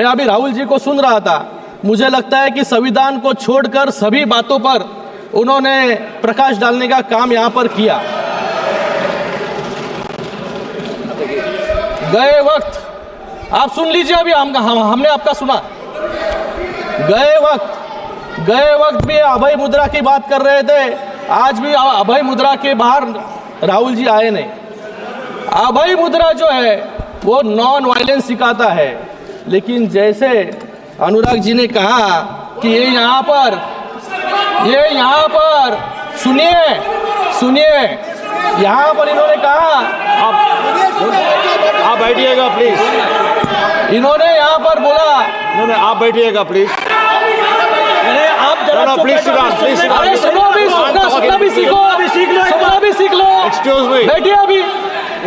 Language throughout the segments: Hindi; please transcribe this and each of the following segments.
मैं अभी राहुल जी को सुन रहा था, मुझे लगता है कि संविधान को छोड़कर सभी बातों पर उन्होंने प्रकाश डालने का काम यहाँ पर किया। गए वक्त आप सुन लीजिए, अभी हमने आपका सुना। गए वक्त भी अभय मुद्रा की बात कर रहे थे, आज भी अभय मुद्रा के बाहर राहुल जी आए नहीं। अभय मुद्रा जो है वो नॉन वायलेंस सिखाता है, लेकिन जैसे अनुराग जी ने कहा कि ये यहाँ पर सुनिए यहाँ पर इन्होंने कहा, आप बैठिएगा प्लीज। इन्होंने यहाँ पर बोला, नहीं आप बैठिएगा प्लीज। अरे आप जरा प्लीज अरे सुनो भी सीख लो। एक्सक्यूज मी, बैठिए अभी,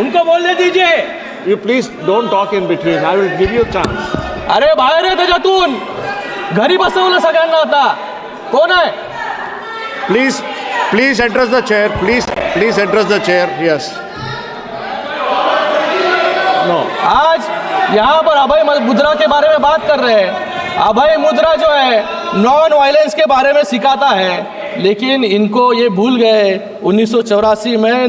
उनको बोलने दीजिए। You please don't talk in between, I will give you chance. अरे बाहेर आहे त्याच्यातून, घरी बसवलं सगळ्यांना आता। कोण आहे? Please address the chair, please address the chair. Yes no, आज यहाँ पर अभय मुद्रा के बारे में बात कर रहे हैं। अभय मुद्रा जो है नॉन वायलेंस के बारे में सिखाता है, लेकिन इनको ये भूल गए 1984 में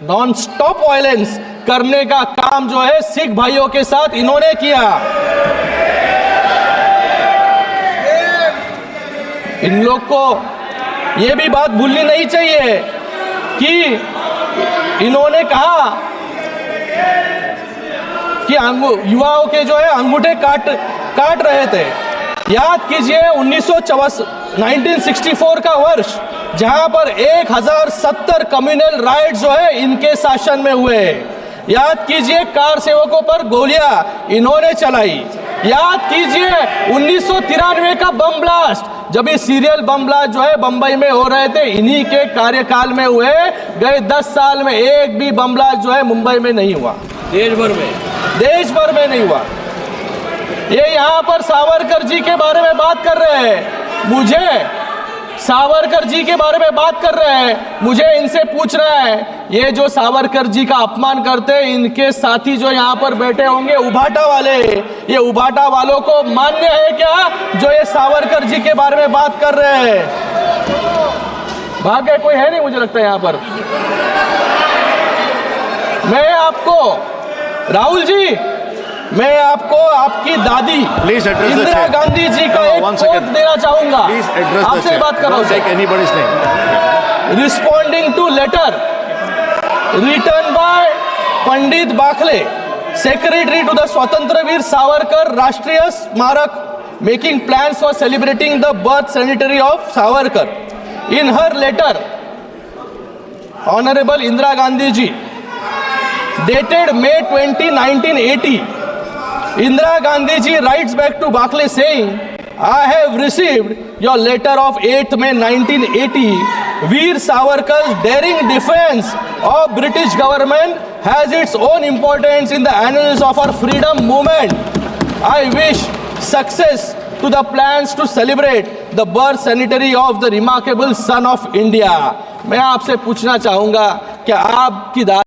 नॉन स्टॉप वायलेंस करने का काम जो है सिख भाइयों के साथ इन्होंने किया। इन लोग को ये भी बात भूलनी नहीं चाहिए कि इन्होंने कहा कि युवाओं के जो है अंगूठे काट रहे थे। याद कीजिए 1964 का वर्ष, जहां पर 1070 कम्युनल राइट जो है इनके शासन में हुए। याद कीजिए कार सेवकों पर गोलियां इन्होंने चलाई। याद कीजिए 1993 का बम ब्लास्ट, जब ये सीरियल बम ब्लास्ट जो है बंबई में हो रहे थे, इन्हीं के कार्यकाल में हुए। गए 10 साल में एक भी बम ब्लास्ट जो है मुंबई में नहीं हुआ, देश भर में नहीं हुआ। ये यहाँ पर सावरकर जी के बारे में बात कर रहे हैं, मुझे इनसे पूछना है, ये जो सावरकर जी का अपमान करते हैं, इनके साथी जो यहाँ पर बैठे होंगे उभाटा वाले, ये उभाटा वालों को मान्य है क्या जो ये सावरकर जी के बारे में बात कर रहे हैं? भाग्य कोई है नहीं मुझे लगता है यहाँ पर। मैं आपको राहुल जी, मैं आपको आपकी दादी इंदिरा गांधी जी का एक कोट देना चाहूंगा। आपसे बात कर रहा हूं। Responding to letter written by Pandit Bakhle, secretary to the Swatantryaveer Savarkar Rashtriya Smarak, making plans for celebrating the birth centenary of Savarkar. In her letter, honourable Indira Gandhi ji, dated May 20, 1980, Indira Gandhi ji writes back to Bakhle saying, I have received your letter of 8th May 1980. Veer Savarkar's daring defense of British government has its own importance in the annals of our freedom movement. I wish success to the plans to celebrate the birth centenary of the remarkable son of India. मैं आपसे पूछना चाहूँगा कि आपकी